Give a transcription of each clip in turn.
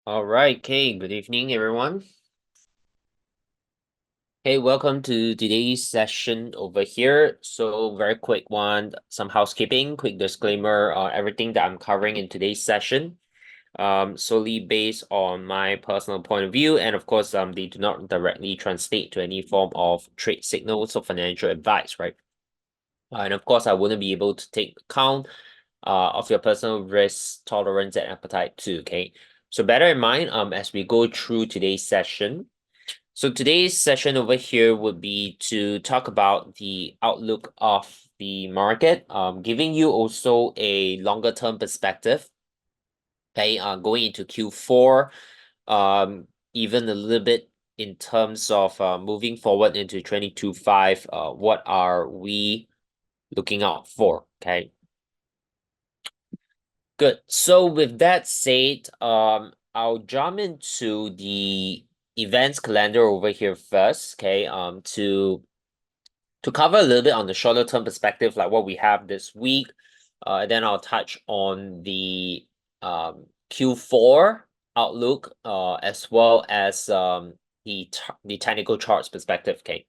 All right, okay, good evening, everyone. Hey, welcome to today's session over here. So, very quick one, some housekeeping, quick disclaimer, everything that I'm covering in today's session, solely based on my personal point of view, and of course, they do not directly translate to any form of trade signals or financial advice, right? And of course, I wouldn't be able to take account of your personal risk tolerance and appetite too, okay? So bear in mind, as we go through today's session. So today's session over here would be to talk about the outlook of the market, giving you also a longer term perspective, okay, going into Q4, even a little bit in terms of moving forward into 2025, what are we looking out for, okay? Good. So with that said, I'll jump into the events calendar over here first, okay, to cover a little bit on the shorter term perspective, like what we have this week, and then I'll touch on the Q4 outlook, as well as the technical charts perspective. Okay.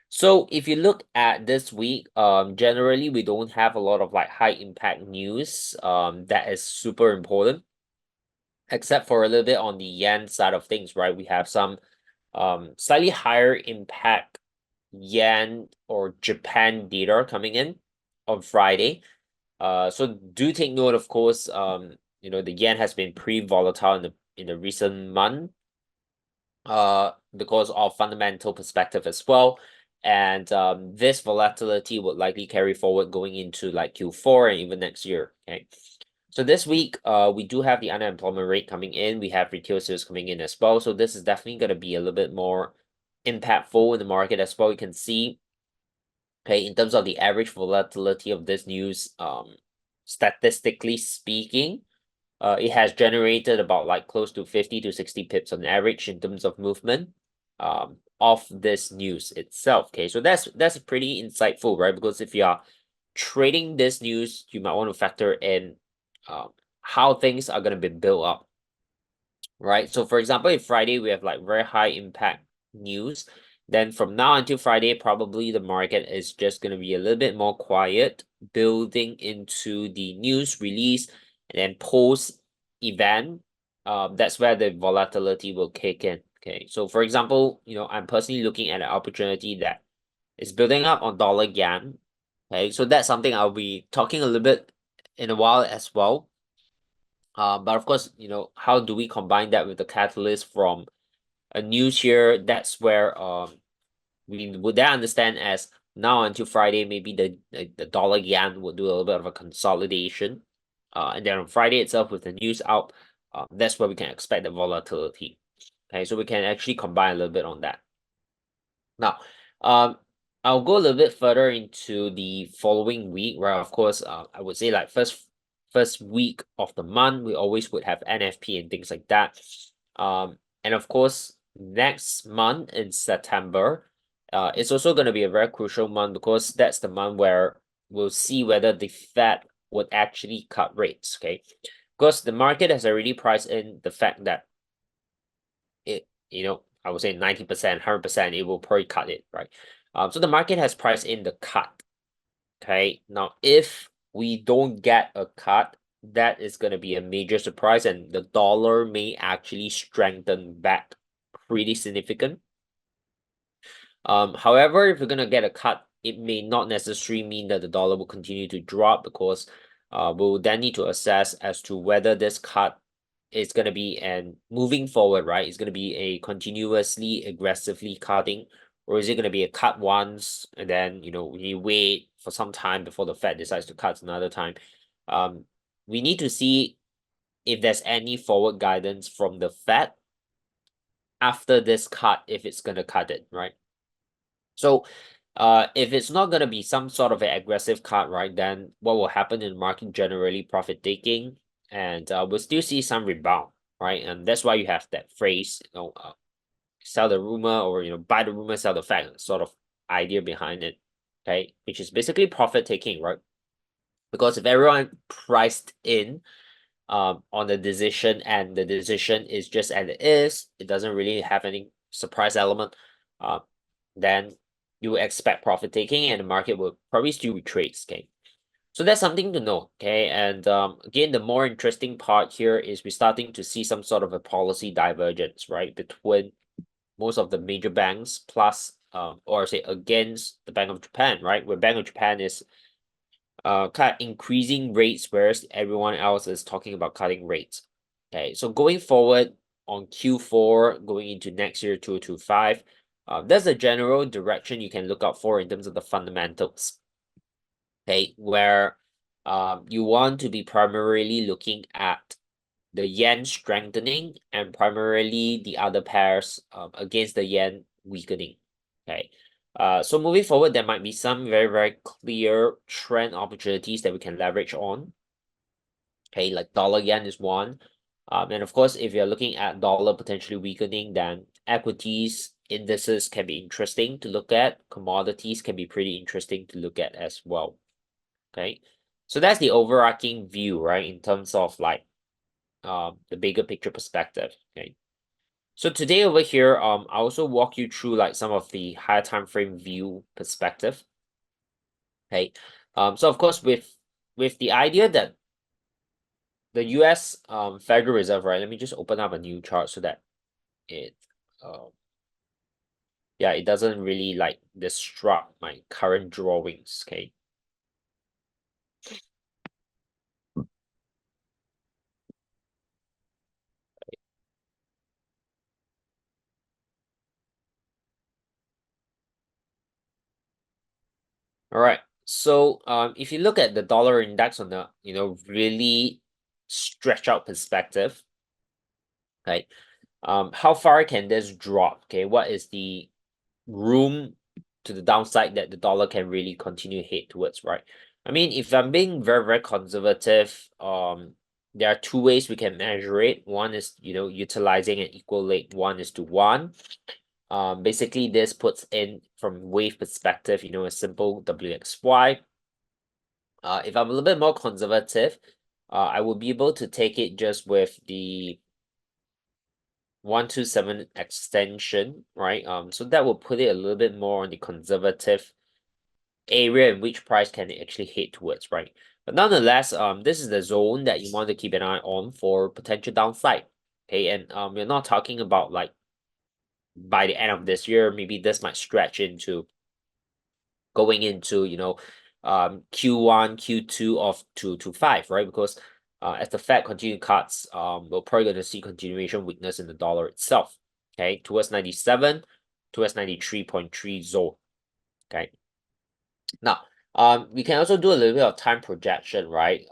So if you look at this week, generally we don't have a lot of like high impact news that is super important, except for a little bit on the yen side of things, right? We have some slightly higher impact yen or Japan data coming in on Friday. So do take note, of course, the yen has been pretty volatile in the recent month, because of fundamental perspective as well. And this volatility would likely carry forward going into like Q4 and even next year. Okay. So this week, we do have the unemployment rate coming in. We have retail sales coming in as well. So this is definitely going to be a little bit more impactful in the market as well. You can see, okay, in terms of the average volatility of this news, statistically speaking, it has generated about like close to 50 to 60 pips on average in terms of movement of this news itself. Okay, so that's pretty insightful, right? Because if you are trading this news, you might want to factor in um, how things are going to be built up, right? So for example, if Friday we have like very high impact news, then from now until Friday, probably the market is just going to be a little bit more quiet, building into the news release, and then post event, that's where the volatility will kick in. Okay, so for example, I'm personally looking at an opportunity that is building up on dollar yen. Okay, so that's something I'll be talking a little bit in a while as well. But of course, how do we combine that with the catalyst from a news here? That's where we would then understand as now until Friday, maybe the dollar yen will do a little bit of a consolidation. And then on Friday itself with the news out, that's where we can expect the volatility. Okay, so we can actually combine a little bit on that. Now, um, I'll go a little bit further into the following week, where of course, I would say like first week of the month, we always would have NFP and things like that. And of course, next month in September, it's also going to be a very crucial month because that's the month where we'll see whether the Fed would actually cut rates. Okay, because the market has already priced in the fact that I would say 90%, 100%, it will probably cut it, right? So the market has priced in the cut. Okay. Now, if we don't get a cut, that is going to be a major surprise, and the dollar may actually strengthen back pretty significant. However, if we're gonna get a cut, it may not necessarily mean that the dollar will continue to drop because we'll then need to assess as to whether this cut is gonna be and moving forward, right? It's gonna be a continuously aggressively cutting, or is it gonna be a cut once and then we wait for some time before the Fed decides to cut another time. Um, we need to see if there's any forward guidance from the Fed after this cut, if it's gonna cut it, right? So, if it's not going to be some sort of an aggressive cut, right, then what will happen in the market generally profit taking, and we'll still see some rebound, right? And that's why you have that phrase, sell the rumor or buy the rumor, sell the fact sort of idea behind it, okay? Which is basically profit taking, right? Because if everyone priced in on the decision, and the decision is just as it is, it doesn't really have any surprise element, then you would expect profit taking and the market will probably still retrace. Okay. So that's something to know. Okay. And again, the more interesting part here is we're starting to see some sort of a policy divergence, right, between most of the major banks plus or say against the Bank of Japan, right? Where Bank of Japan is kind of increasing rates, whereas everyone else is talking about cutting rates. Okay, so going forward on Q4, going into next year, 2025, that's a general direction you can look out for in terms of the fundamentals. Okay, where you want to be primarily looking at the yen strengthening and primarily the other pairs against the yen weakening. Okay. So moving forward, there might be some very, very clear trend opportunities that we can leverage on. Okay, like dollar yen is one. And of course, if you're looking at dollar potentially weakening, then equities, indices can be interesting to look at. Commodities can be pretty interesting to look at as well. Okay. So that's the overarching view, right? In terms of like the bigger picture perspective. Okay. So today over here, I also walk you through like some of the higher time frame view perspective. Okay. So of course with the idea that the US Federal Reserve, right? Let me just open up a new chart so that it yeah, it doesn't really like disrupt my current drawings. Okay. All right. So if you look at the dollar index on the really stretch out perspective, okay, how far can this drop? Okay, what is the room to the downside that the dollar can really continue to head towards, right? I mean, if I'm being very, very conservative, there are two ways we can measure it. One is, utilizing an equal rate 1:1. Basically, this puts in from wave perspective, a simple WXY. If I'm a little bit more conservative, I will be able to take it just with the 127 extension, right? So that will put it a little bit more on the conservative area in which price can actually head towards, right? But nonetheless, this is the zone that you want to keep an eye on for potential downside. Okay, and we're not talking about like by the end of this year, maybe this might stretch into going into Q1, Q2 of 2 to 5, right? Because as the Fed continue cuts, we're probably going to see continuation weakness in the dollar itself. Okay, towards 97, towards 93.3 zone. Okay. Now, we can also do a little bit of time projection, right?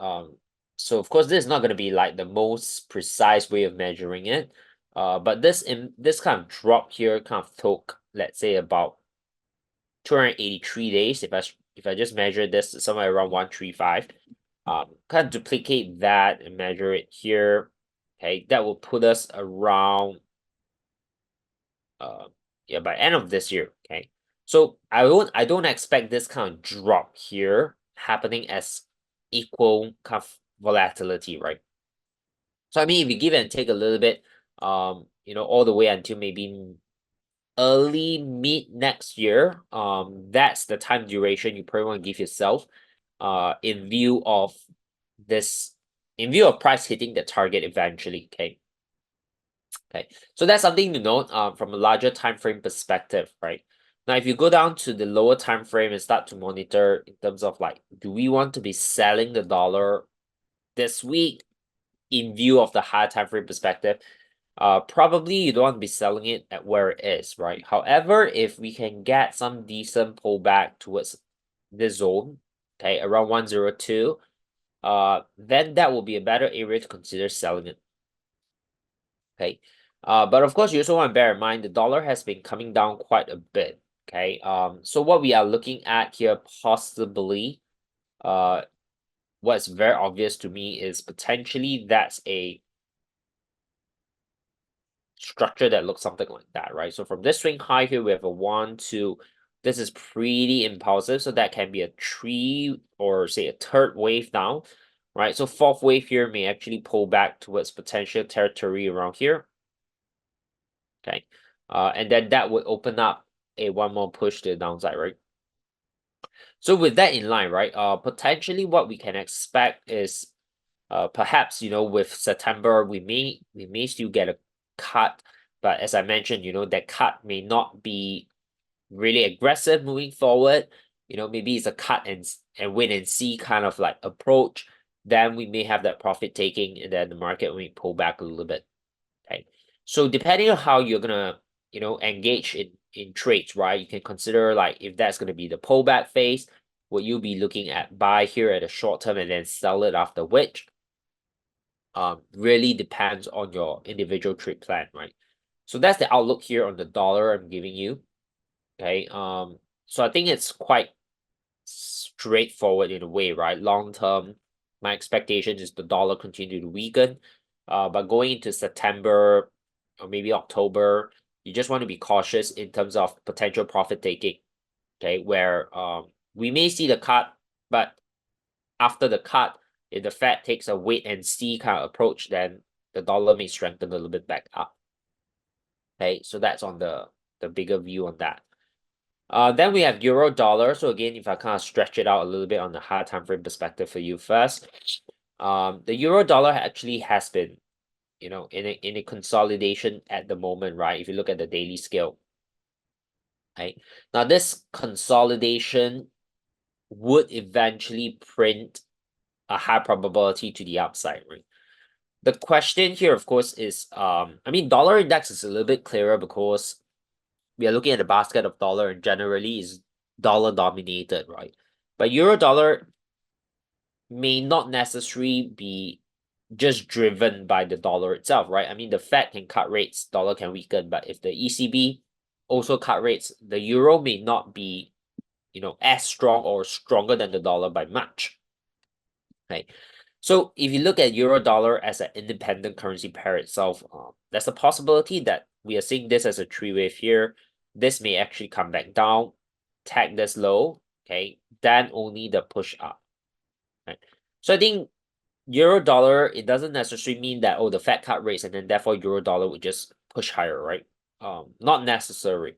So of course, this is not going to be like the most precise way of measuring it. But this kind of drop here kind of took, let's say, about 283 days. If I just measure this somewhere around 135, kind of duplicate that and measure it here. Okay, that will put us around yeah, by end of this year. Okay. So I don't expect this kind of drop here happening as equal kind of volatility, right? So I mean if you give and take a little bit, all the way until maybe early mid next year, that's the time duration you probably want to give yourself in view of this, in view of price hitting the target eventually. Okay. Okay, so that's something to note from a larger time frame perspective, right? Now, if you go down to the lower time frame and start to monitor in terms of like, do we want to be selling the dollar this week in view of the higher time frame perspective? Probably you don't want to be selling it at where it is, right? However, if we can get some decent pullback towards this zone, okay, around 102, then that will be a better area to consider selling it. Okay. But of course, you also want to bear in mind the dollar has been coming down quite a bit. Okay. So what we are looking at here, possibly, what's very obvious to me is potentially that's a structure that looks something like that, right? So from this swing high here, we have a 1, 2. This is pretty impulsive, so that can be a 3 or say a third wave down. right? So fourth wave here may actually pull back towards potential territory around here. Okay. And then that would open up a one more push to the downside, right? So with that in line, right? Potentially what we can expect is perhaps, with September we may still get a cut, but as I mentioned, that cut may not be really aggressive moving forward. Maybe it's a cut and wait and see kind of like approach. Then we may have that profit taking, and then the market may pull back a little bit. Okay. So depending on how you're gonna, engage in trades, right? You can consider like if that's gonna be the pullback phase, would you be looking at buy here at a short term and then sell it after which? Really depends on your individual trade plan, right? So that's the outlook here on the dollar I'm giving you. Okay. So I think it's quite straightforward in a way, right? Long term, my expectation is the dollar continue to weaken. But going into September or maybe October, you just want to be cautious in terms of potential profit taking. Okay, where we may see the cut, but after the cut, if the Fed takes a wait and see kind of approach, then the dollar may strengthen a little bit back up. Okay, so that's on the bigger view on that. Then we have euro dollar. So again, if I kind of stretch it out a little bit on the higher time frame perspective for you first, the euro dollar actually has been, in a consolidation at the moment, right? If you look at the daily scale, right? Now this consolidation would eventually print a high probability to the upside, right? The question here, of course, is I mean, dollar index is a little bit clearer because we are looking at the basket of dollar and generally is dollar dominated, right? But euro dollar may not necessarily be just driven by the dollar itself, right? I mean, the Fed can cut rates, dollar can weaken, but if the ECB also cut rates, the euro may not be, as strong or stronger than the dollar by much, right? So if you look at euro dollar as an independent currency pair itself, there's a possibility that we are seeing this as a three wave here. This may actually come back down, tag this low, okay, then only the push up, right? So I think euro dollar, it doesn't necessarily mean that, oh, the Fed cut rates and then therefore euro dollar would just push higher, right? Not necessary.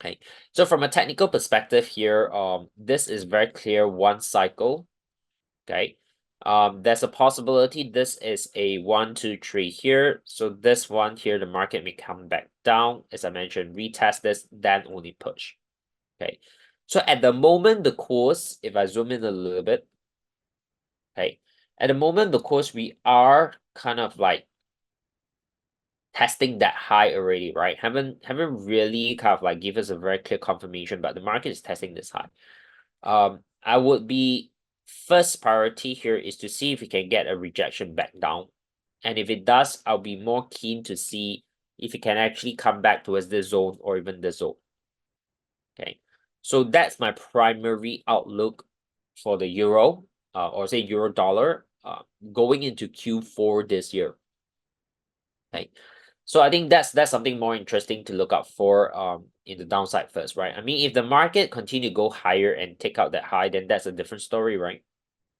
Okay. So from a technical perspective here, this is very clear one cycle. Okay. There's a possibility this is a 1, 2, 3 here. So this one here, the market may come back down. As I mentioned, retest this, then only push. Okay. So at the moment, the course, if I zoom in a little bit, okay, at the moment, the course, we are kind of like testing that high already, right? Haven't really kind of like give us a very clear confirmation, but the market is testing this high. I would be first priority here is to see if we can get a rejection back down. And if it does, I'll be more keen to see if it can actually come back towards this zone or even this zone. Okay. So that's my primary outlook for the euro, or say euro dollar, going into Q4 this year. Okay. So I think that's something more interesting to look out for in the downside first, right? I mean, if the market continue to go higher and take out that high, then that's a different story, right?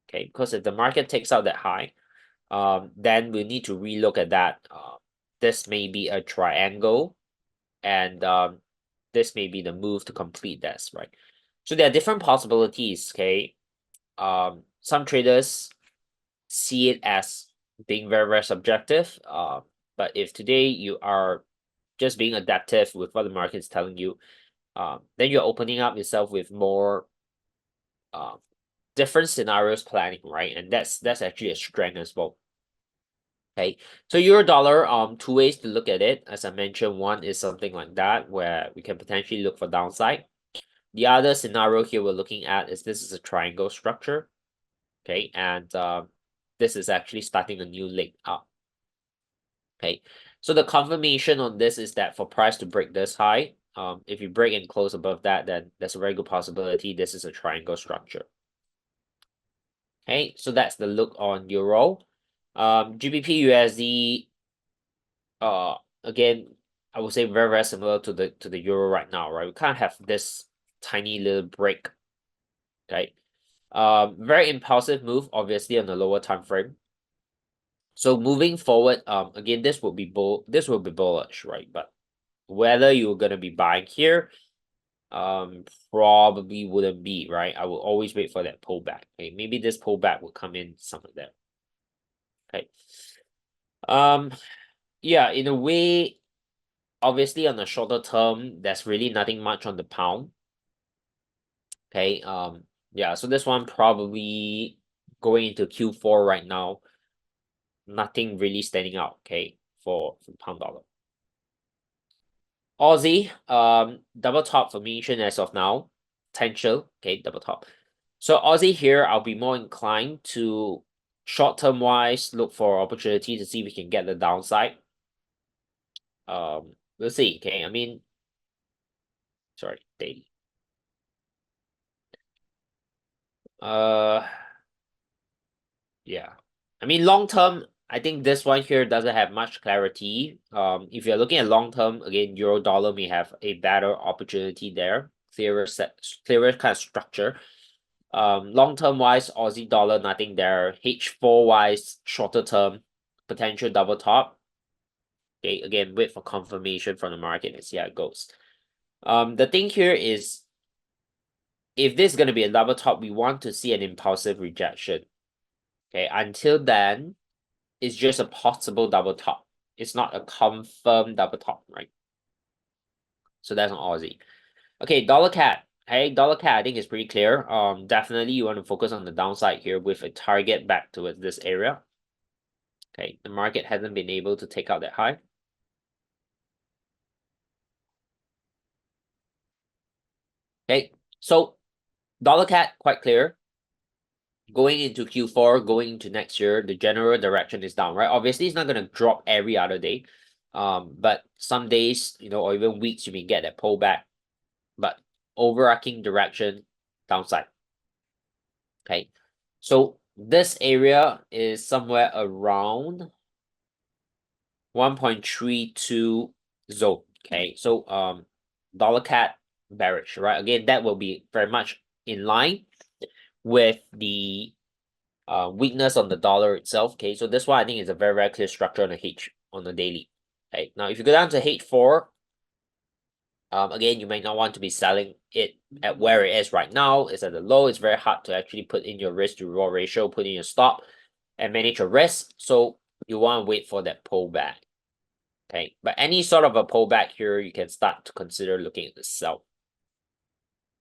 Okay, because if the market takes out that high, then we need to relook at that. This may be a triangle, and this may be the move to complete this, right? So there are different possibilities, okay? Some traders see it as being very, very subjective. But if today you are just being adaptive with what the market is telling you, then you're opening up yourself with more different scenarios planning, right? And that's actually a strength as well. Okay, so euro dollar, two ways to look at it. As I mentioned, one is something like that where we can potentially look for downside. The other scenario here we're looking at is this is a triangle structure. Okay, and this is actually starting a new leg up. Okay, so the confirmation on this is that for price to break this high, if you break and close above that, then there's a very good possibility this is a triangle structure. Okay, so that's the look on euro. GBP USD, again, I would say very, very similar to the euro right now, right? We kind of have this tiny little break. Okay. Very impulsive move, obviously on the lower time frame. So moving forward, again, this will be bullish, right? But whether you're gonna be buying here, probably wouldn't be, right? I will always wait for that pullback. Okay, maybe this pullback will come in some of that. Okay. Yeah, in a way, obviously on the shorter term, there's really nothing much on the pound. Okay. Yeah, so this one probably going into Q4 right now, nothing really standing out, okay, for pound dollar. Aussie, double top formation as of now. Potential, okay, double top. So Aussie here, I'll be more inclined to short-term wise look for opportunity to see if we can get the downside. We'll see. Okay, I mean, sorry, daily. Uh, yeah. I mean, long term, I think this one here doesn't have much clarity. If you're looking at long term, again, euro dollar may have a better opportunity there, clearer kind of structure. Long term wise, Aussie dollar, nothing there. H4 wise, shorter term, potential double top. Okay, again, wait for confirmation from the market and see how it goes. The thing here is, if this is going to be a double top, we want to see an impulsive rejection. Okay, until then, it's just a possible double top. It's not a confirmed double top, right? So that's on Aussie. Okay, dollar cat. Hey, dollar cat, I think is pretty clear. Definitely you want to focus on the downside here with a target back towards this area. Okay, the market hasn't been able to take out that high. Okay, so dollar cat quite clear. Going into Q4, going into next year, the general direction is down, right? Obviously, it's not gonna drop every other day. But some days, or even weeks, you may get that pullback. But overarching direction, downside. Okay. So this area is somewhere around 1.32 zone. Okay. So dollar cat bearish, right? Again, that will be very much in line with the weakness on the dollar itself. Okay, so this one I think is a very, very clear structure on the H on the daily. Okay, now if you go down to H4, again, you may not want to be selling it at where it is right now. It's at the low. It's very hard to actually put in your risk to reward ratio, put in your stop, and manage your risk. So you want to wait for that pullback. Okay, but any sort of a pullback here, you can start to consider looking at the sell.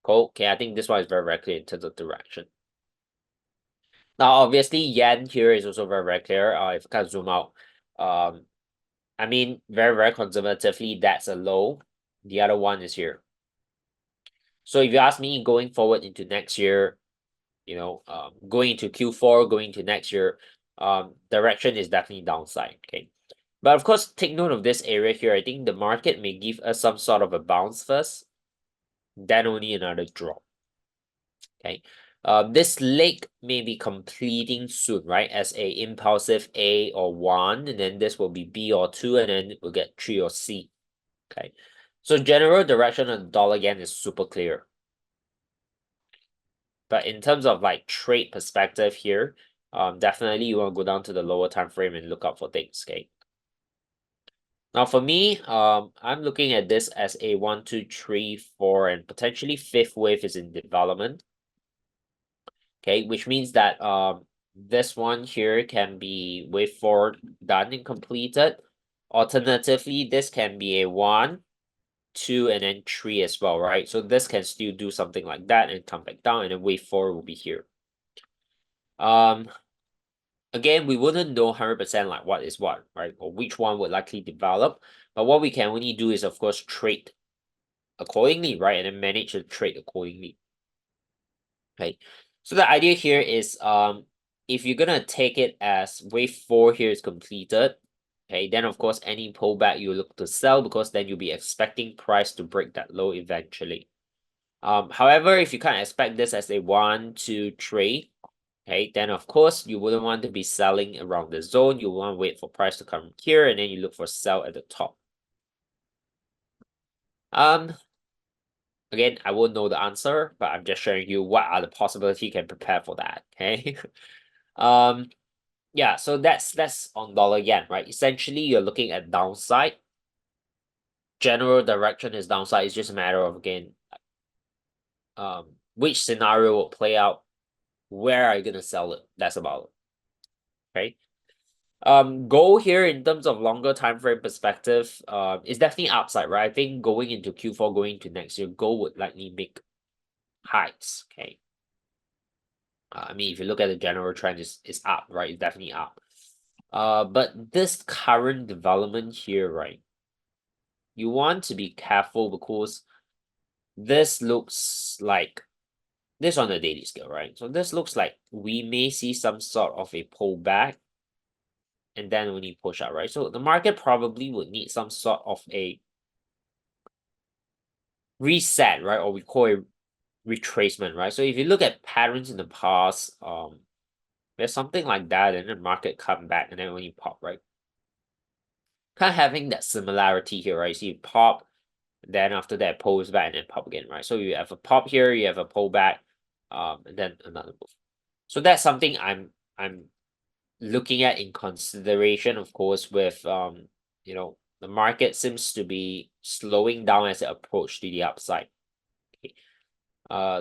Cool. Okay, I think this one is very, very clear in terms of direction. Now, obviously, yen here is also very, very clear. If I can zoom out, I mean, very, very conservatively, that's a low. The other one is here. So if you ask me going forward into next year, going into Q4, going into next year, direction is definitely downside. Okay. But of course, take note of this area here. I think the market may give us some sort of a bounce first, then only another drop. Okay. This leg may be completing soon, right? As a impulsive A or 1, and then this will be B or 2, and then we'll get 3 or C. Okay. So general direction of the dollar yen is super clear. But in terms of like trade perspective here, definitely you want to go down to the lower time frame and look out for things. Okay. Now for me, I'm looking at this as a 1, 2, 3, 4, and potentially fifth wave is in development. Okay, which means that this one here can be wave 4 done and completed. Alternatively, this can be a 1, 2, and then 3 as well, right? So this can still do something like that and come back down, and then wave 4 will be here. Again, we wouldn't know 100% like what is what, right? Or which one would likely develop. But what we can only do is, of course, trade accordingly, right? And then manage the trade accordingly. Okay. So the idea here is if you're gonna take it as wave 4 here is completed, okay, then of course any pullback you look to sell because then you'll be expecting price to break that low eventually. However, if you can't expect this as a 1, 2, 3, okay, then of course you wouldn't want to be selling around the zone. You want to wait for price to come here and then you look for sell at the top. Again, I won't know the answer, but I'm just sharing you what are the possibility you can prepare for that. Okay. um, yeah, so that's on dollar yen, right? Essentially, you're looking at downside. General direction is downside. It's just a matter of again, which scenario will play out. Where are you gonna sell it? That's about it. Okay. Gold here in terms of longer time frame perspective, is definitely upside, right? I think going into Q4, going into next year, gold would likely make highs. Okay. I mean, if you look at the general trend, is up, right? It's definitely up. But this current development here, right? You want to be careful because this looks like this on the daily scale, right? So this looks like we may see some sort of a pullback and then we need push out, right? So the market probably would need some sort of a reset, right? Or we call it retracement, right? So if you look at patterns in the past, there's something like that, and the market come back and then when you pop, right? Kind of having that similarity here, right? So you pop, then after that pulls back and then pop again, right? So you have a pop here, you have a pullback, and then another move. So that's something I'm looking at in consideration, of course, with the market seems to be slowing down as it approach to the upside. Okay.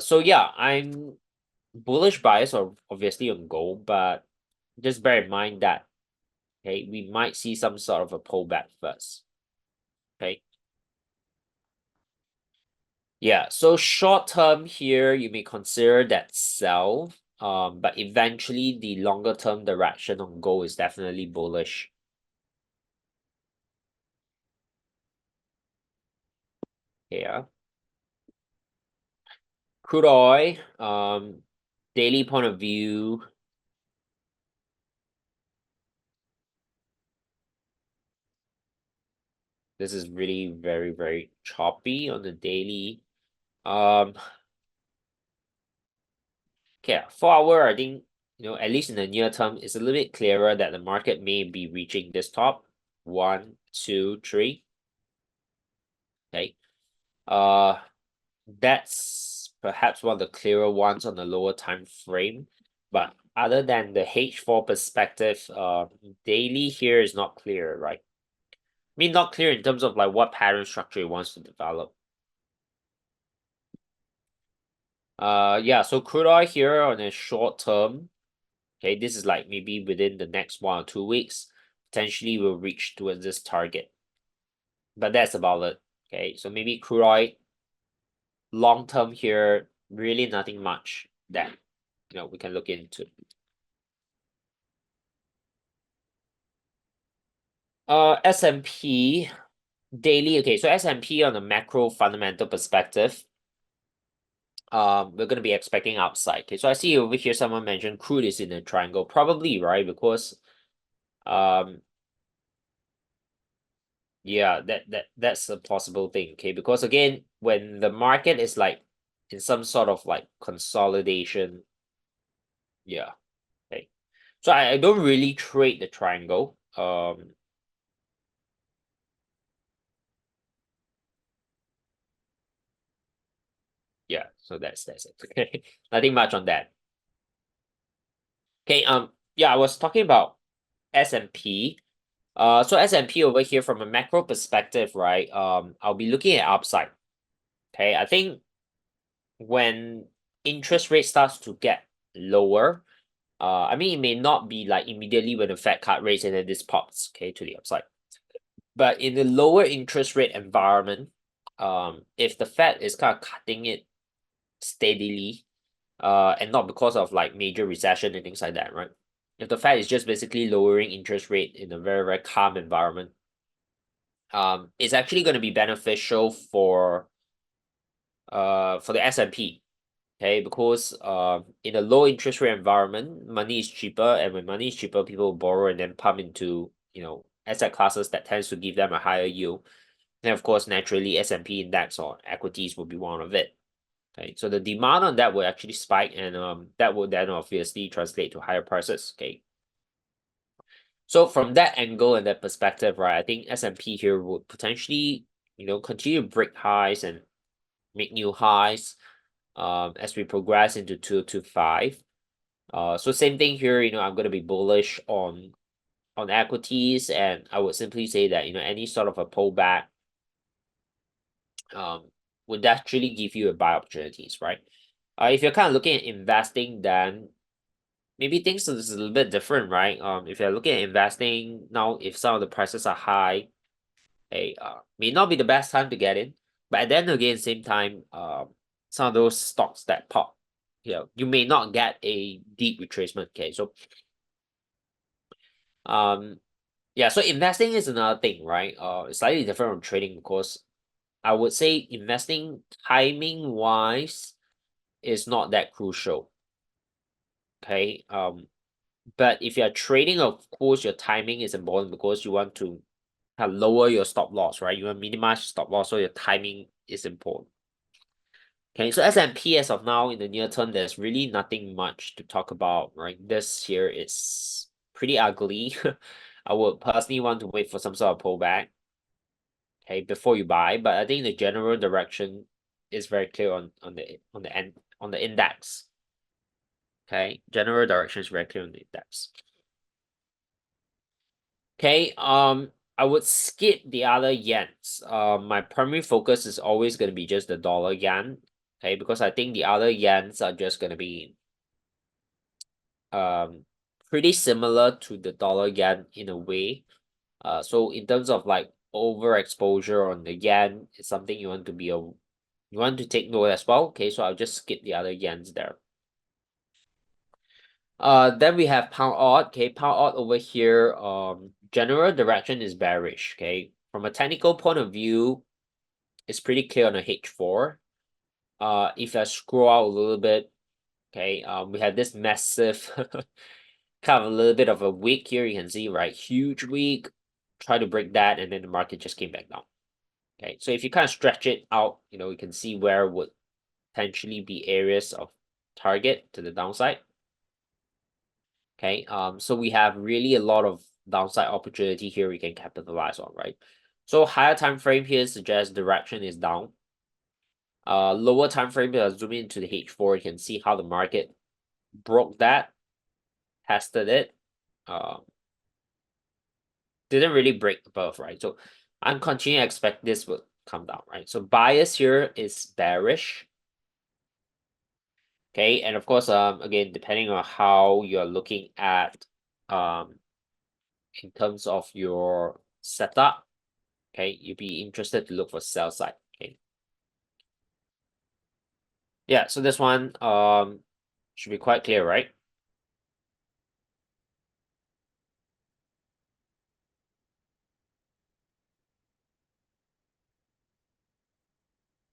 So yeah, I'm bullish bias obviously on gold, but just bear in mind that okay, we might see some sort of a pullback first. Okay. Yeah, so short term here, you may consider that sell. But eventually the longer term direction on gold is definitely bullish. Yeah. Crude oil, daily point of view, this is really very, very choppy on the daily. Um, okay, 4 hour, I think, at least in the near term, it's a little bit clearer that the market may be reaching this top. One, two, three. Okay. Uh, that's perhaps one of the clearer ones on the lower time frame. But other than the H4 perspective, daily here is not clear, right? I mean, not clear in terms of like what pattern structure it wants to develop. Yeah, so crude oil here on a short term, okay, this is like maybe within the next 1 or 2 weeks, potentially will reach towards this target. But that's about it. Okay, so maybe crude oil long term here, really nothing much that we can look into. S&P daily. Okay, so S&P on a macro fundamental perspective, we're gonna be expecting upside. Okay, so I see over here someone mentioned crude is in a triangle, probably right because um yeah, that's a possible thing. Okay, because again, when the market is like in some sort of like consolidation, yeah. Okay, so I don't really trade the triangle. Yeah, so that's it. Okay, nothing much on that. Okay, yeah, I was talking about S&P. So S&P over here from a macro perspective, right? I'll be looking at upside. Okay, I think when interest rate starts to get lower, I mean it may not be like immediately when the Fed cut rates and then this pops, okay, to the upside. But in the lower interest rate environment, if the Fed is kind of cutting it steadily, and not because of like major recession and things like that, right? If the Fed is just basically lowering interest rate in a very, very calm environment, it's actually going to be beneficial for the S&P. Okay, because in a low interest rate environment, money is cheaper, and when money is cheaper, people borrow and then pump into asset classes that tends to give them a higher yield. And of course, naturally, S&P index or equities will be one of it. Okay, so the demand on that will actually spike, and that will then obviously translate to higher prices. Okay, so from that angle and that perspective, right, I think S&P here would potentially continue to break highs and make new highs as we progress into 2025. So same thing here, I'm going to be bullish on equities, and I would simply say that, any sort of a pullback um would actually give you a buy opportunities, right? If you're kind of looking at investing, then maybe things is a little bit different, right? If you're looking at investing now, if some of the prices are high, may not be the best time to get in. But then again, same time, some of those stocks that pop, you may not get a deep retracement. Okay, so um, yeah, so investing is another thing, right? It's slightly different from trading because I would say investing timing wise is not that crucial. Okay, but if you're trading, of course, your timing is important because you want to lower your stop loss, right? You want to minimize stop loss, so your timing is important. Okay, so S&P as of now in the near term, there's really nothing much to talk about, right? This year is pretty ugly. I would personally want to wait for some sort of pullback, okay, before you buy. But I think the general direction is very clear on the index. Okay, general direction is very clear on the index. Okay, I would skip the other yens. My primary focus is always going to be just the dollar yen. Okay, because I think the other yens are just going to be pretty similar to the dollar yen in a way. So in terms of like overexposure on the yen, it's something you want to you want to take note as well. Okay, so I'll just skip the other yens there. Then we have pound odd. Okay, pound odd over here. General direction is bearish. Okay, from a technical point of view, it's pretty clear on a H4. If I scroll out a little bit, okay, we have this massive kind of a little bit of a wick here. You can see, right, huge wick. Try to break that, and then the market just came back down. Okay, so if you kind of stretch it out, you can see where would potentially be areas of target to the downside. Okay, so we have really a lot of downside opportunity here we can capitalize on, right? So higher time frame here suggests direction is down. Lower time frame, zoom into the H4, you can see how the market broke that, tested it, didn't really break above, right? So I'm continuing to expect this will come down, right? So bias here is bearish. Okay, and of course, again, depending on how you're looking at in terms of your setup, okay, you'd be interested to look for sell side. Okay. Yeah, so this one should be quite clear, right?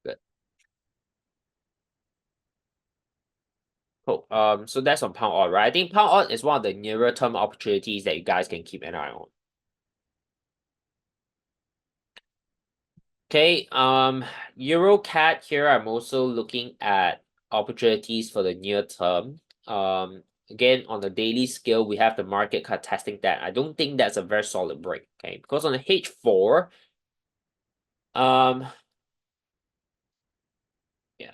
Good. Cool. So that's on pound odd, right? I think pound odd is one of the nearer term opportunities that you guys can keep an eye on. Okay, Euro CAD here, I'm also looking at opportunities for the near term. Again, on the daily scale, we have the market kind of testing that. I don't think that's a very solid break, okay? Because on the H4, yeah.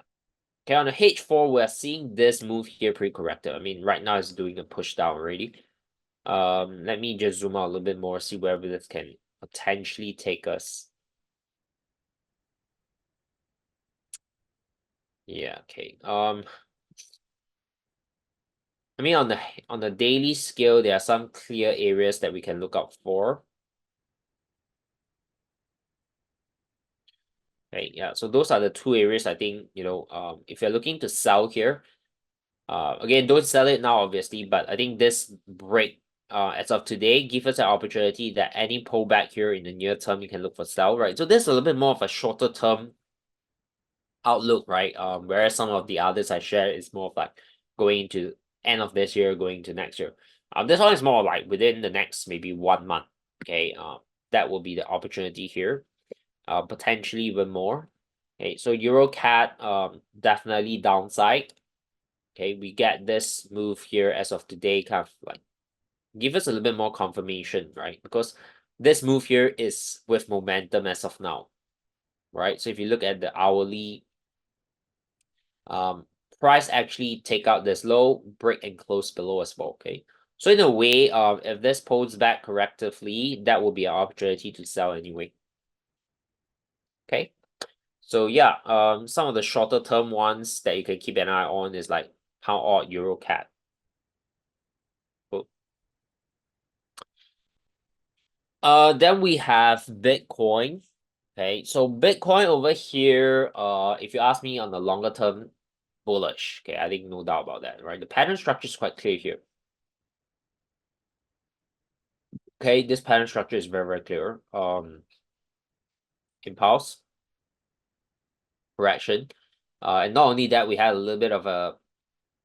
Okay, on the H4, we're seeing this move here pretty corrective. I mean, right now it's doing a push down already. Let me just zoom out a little bit more, see wherever this can potentially take us. Yeah, okay. I mean, on the daily scale, there are some clear areas that we can look out for. Okay, yeah. So those are the two areas I think, if you're looking to sell here, again, don't sell it now, obviously, but I think this break, as of today, give us an opportunity that any pullback here in the near term, you can look for sell, right? So this is a little bit more of a shorter term outlook, right? Whereas some of the others I share is more of like going into end of this year, going to next year. This one is more like within the next maybe 1 month. Okay, that will be the opportunity here. Potentially even more. Okay, so EuroCAD, definitely downside. Okay, we get this move here as of today, kind of like give us a little bit more confirmation, right? Because this move here is with momentum as of now, right? So if you look at the hourly Um, Price actually take out this low, break and close below as well. Okay. So in a way, if this pulls back correctively, that will be an opportunity to sell anyway. Okay. So yeah, some of the shorter term ones that you can keep an eye on is like pound odd, euro cat. Cool. Then we have Bitcoin. Okay, so Bitcoin over here, if you ask me on the longer term, bullish. Okay, I think no doubt about that, right? The pattern structure is quite clear here. Okay, this pattern structure is very, very clear. Impulse, correction. And not only that, we had a little bit of a,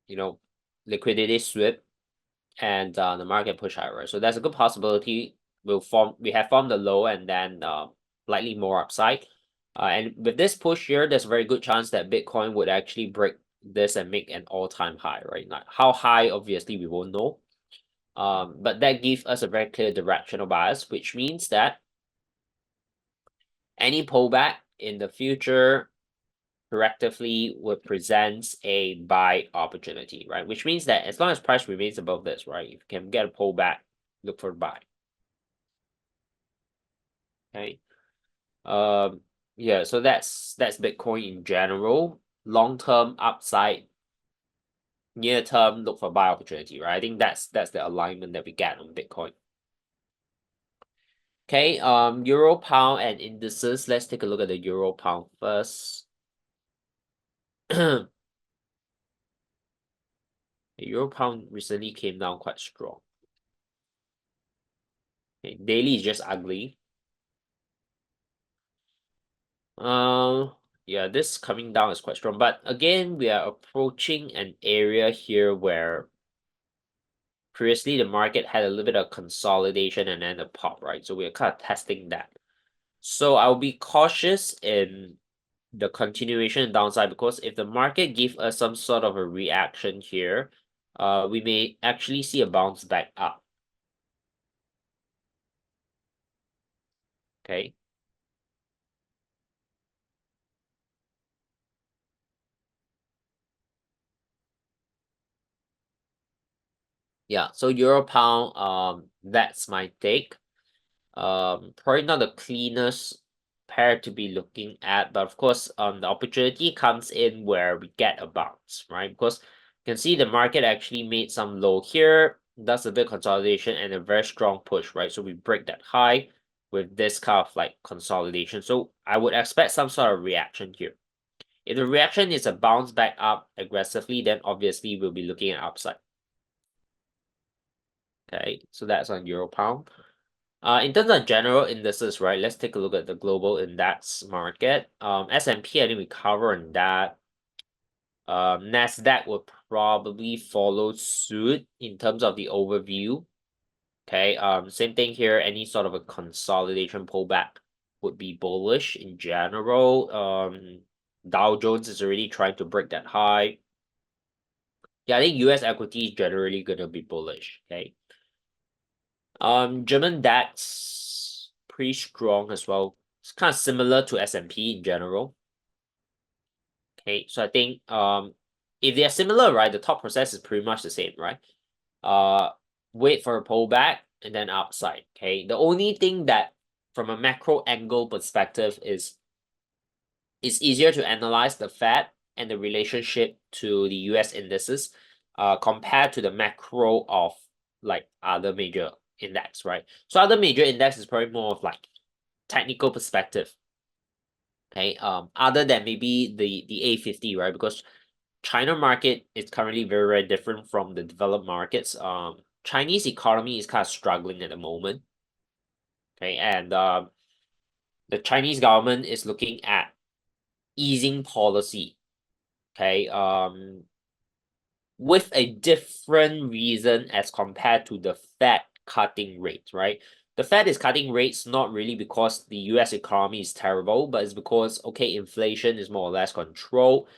you know, liquidity sweep and the market push higher, right? So there's a good possibility we have formed the low and then likely more upside. And with this push here, there's a very good chance that Bitcoin would actually break this and make an all-time high, right? Now, how high, obviously, we won't know. But that gives us a very clear directional bias, which means that any pullback in the future correctively would present a buy opportunity, right? Which means that as long as price remains above this, right, if you can get a pullback, look for buy. Okay. Um, yeah, so that's Bitcoin in general. Long-term upside, near-term look for buy opportunity, right? I think that's the alignment that we get on Bitcoin. Okay, Euro pound and indices. Let's take a look at the Euro pound first. The Euro pound recently came down quite strong. Okay, daily is just ugly. Yeah, this coming down is quite strong, but again, we are approaching an area here where previously the market had a little bit of consolidation and then a pop, right? So we're kind of testing that. So I'll be cautious in the continuation downside because if the market give us some sort of a reaction here, we may actually see a bounce back up. Okay. Yeah, so Euro pound, that's my take. Probably not the cleanest pair to be looking at, but of course, the opportunity comes in where we get a bounce, right? Because you can see the market actually made some low here, does a bit of consolidation and a very strong push, right? So we break that high with this kind of like consolidation. So I would expect some sort of reaction here. If the reaction is a bounce back up aggressively, then obviously we'll be looking at upside. Okay, so that's on Euro pound. In terms of general indices, right? Let's take a look at the global index market. S&P, I think we cover on that. Nasdaq will probably follow suit in terms of the overview. Okay. Same thing here. Any sort of a consolidation pullback would be bullish in general. Dow Jones is already trying to break that high. Yeah, I think US equity is generally gonna be bullish. Okay. German DAX pretty strong as well. It's kind of similar to S&P in general. Okay, so I think if they are similar, right, the top process is pretty much the same, right? Uh, Wait for a pullback and then upside. Okay, the only thing that from a macro angle perspective is it's easier to analyze the Fed and the relationship to the US indices compared to the macro of like other major index, right? So other major index is probably more of like technical perspective. Okay. Other than maybe the A50, right? Because China market is currently very, very different from the developed markets. Chinese economy is kind of struggling at the moment. Okay, and the Chinese government is looking at easing policy. Okay, with a different reason as compared to the Fed cutting rates, right? The Fed is cutting rates not really because the US economy is terrible, but it's because, okay, inflation is more or less controlled.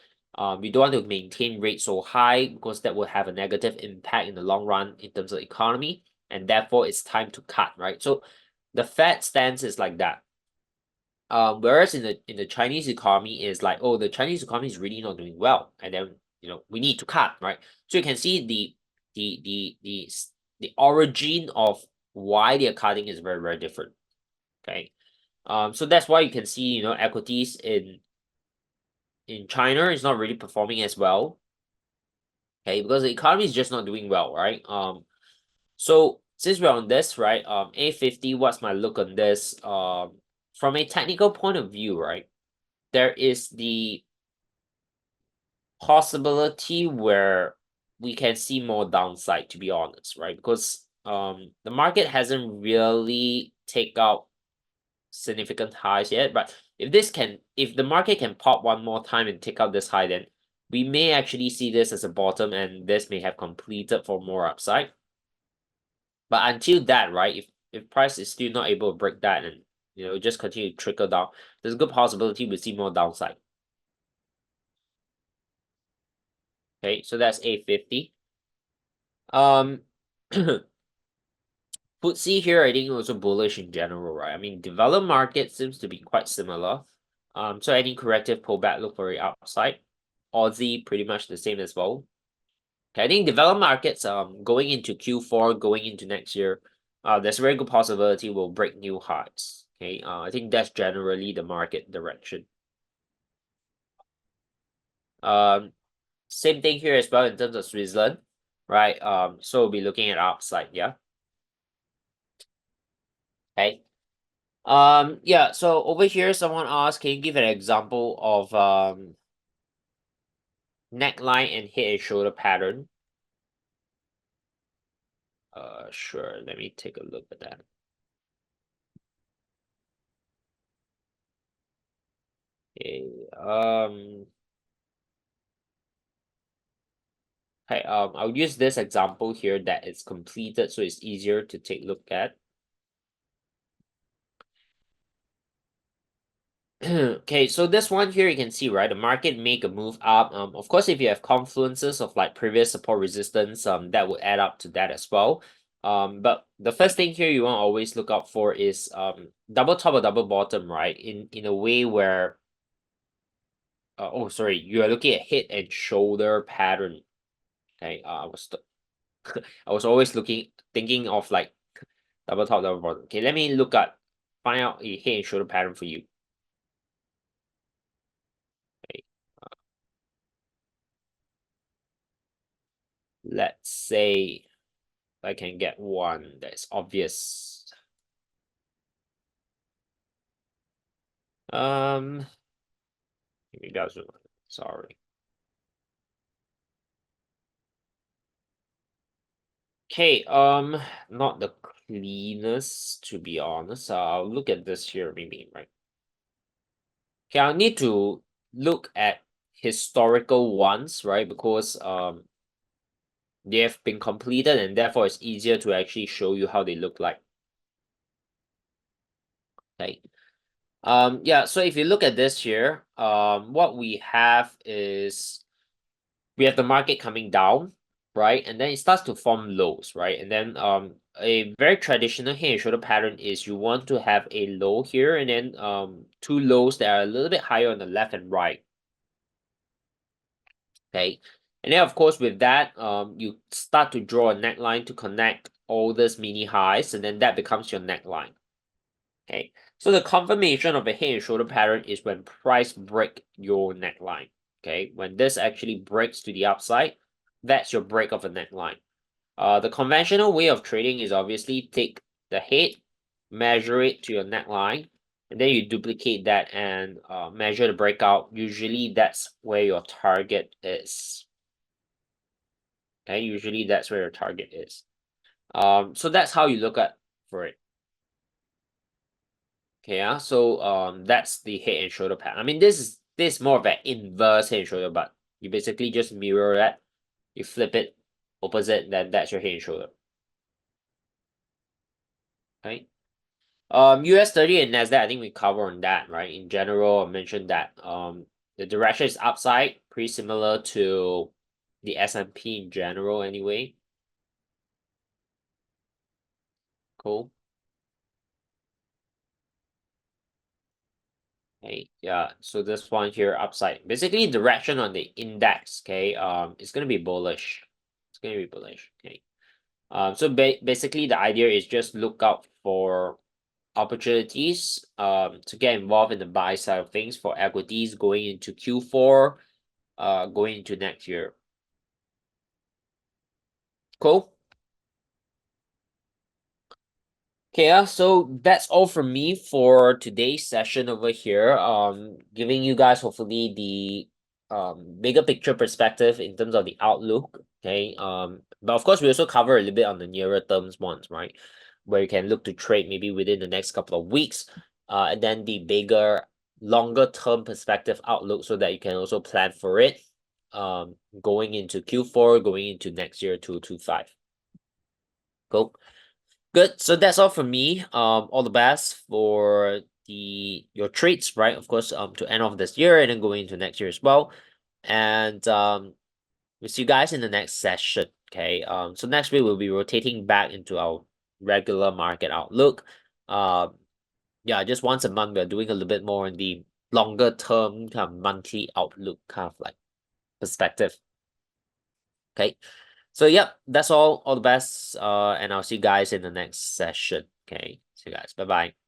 We don't want to maintain rates so high because that will have a negative impact in the long run in terms of economy, and therefore it's time to cut, right? So the Fed stance is like that. Whereas in the Chinese economy is like, oh, the Chinese economy is really not doing well, and then we need to cut, right? So you can see the origin of why they're cutting is very, very different. Okay. So that's why you can see, equities in China is not really performing as well. Okay, because the economy is just not doing well, right? So since we're on this, right? A50, what's my look on this? From a technical point of view, right? There is the possibility where we can see more downside, to be honest, right? Because the market hasn't really take out significant highs yet, but if the market can pop one more time and take out this high, then we may actually see this as a bottom, and this may have completed for more upside. But until that, right, if price is still not able to break that and just continue to trickle down, there's a good possibility we see more downside. Okay, so that's A50. Um FTSE here, I think also bullish in general, right? I mean, developed market seems to be quite similar. So any corrective pullback look for the upside. Aussie pretty much the same as well. Okay, I think developed markets going into Q4, going into next year, there's a very good possibility we'll break new highs. Okay, I think that's generally the market direction. Um, Same thing here as well in terms of Switzerland, right? So we'll be looking at upside, yeah. Okay. Yeah, so over here, someone asked, can you give an example of neckline and head and shoulder pattern? Sure. Let me take a look at that. Okay. Okay. I'll use this example here that is completed, so it's easier to take a look at. Okay, so this one here you can see, right? The market make a move up. Of course, if you have confluences of like previous support resistance, that would add up to that as well. But the first thing here you want to always look out for is double top or double bottom, right? In a way where oh sorry, you are looking at head and shoulder pattern. Okay, I was always thinking of like double top, double bottom. Okay, let me find out a head and shoulder pattern for you. Okay, let's say I can get one that's obvious. Um, maybe that's sorry. Okay, not the cleanest to be honest. I'll look at this here maybe, right? Okay, I'll need to look at historical ones, right? Because they have been completed and therefore it's easier to actually show you how they look like. Okay. Yeah, so if you look at this here, what we have is we have the market coming down, right? And then it starts to form lows, right? And then a very traditional head and shoulder pattern is you want to have a low here and then two lows that are a little bit higher on the left and right. Okay. And then of course with that, you start to draw a neckline to connect all these mini highs, and then that becomes your neckline. Okay. So the confirmation of a head and shoulder pattern is when price break your neckline. Okay. When this actually breaks to the upside, that's your break of a neckline. The conventional way of trading is obviously take the head, measure it to your neckline, and then you duplicate that and measure the breakout. Usually that's where your target is. Okay, usually that's where your target is. So that's how you look at for it. Okay, yeah. So that's the head and shoulder pattern. I mean, this is more of an inverse head and shoulder, but you basically just mirror that. You flip it opposite, then that's your head and shoulder. Okay. US 30 and Nasdaq, I think we cover on that, right? In general, I mentioned that the direction is upside, pretty similar to the S&P in general anyway. Cool. Okay, yeah. So this one here upside. Basically, direction on the index, okay, it's gonna be bullish. It's gonna be bullish. Okay. So basically the idea is just look out for opportunities to get involved in the buy side of things for equities going into Q4, going into next year. Cool. Okay, so that's all from me for today's session over here. Giving you guys hopefully the bigger picture perspective in terms of the outlook. Okay. But of course we also cover a little bit on the nearer terms ones, right? Where you can look to trade maybe within the next couple of weeks. And then the bigger, longer term perspective outlook so that you can also plan for it. Going into Q4, going into next year 2025. Cool. Good. So that's all from me. All the best for your trades, right? Of course, to end off this year and then going into next year as well. And we'll see you guys in the next session. Okay. So next week we'll be rotating back into our regular market outlook. Yeah, just once a month we're doing a little bit more in the longer term kind of monthly outlook kind of like perspective. Okay. So yep, that's all. All the best. And I'll see you guys in the next session. Okay. See you guys. Bye bye.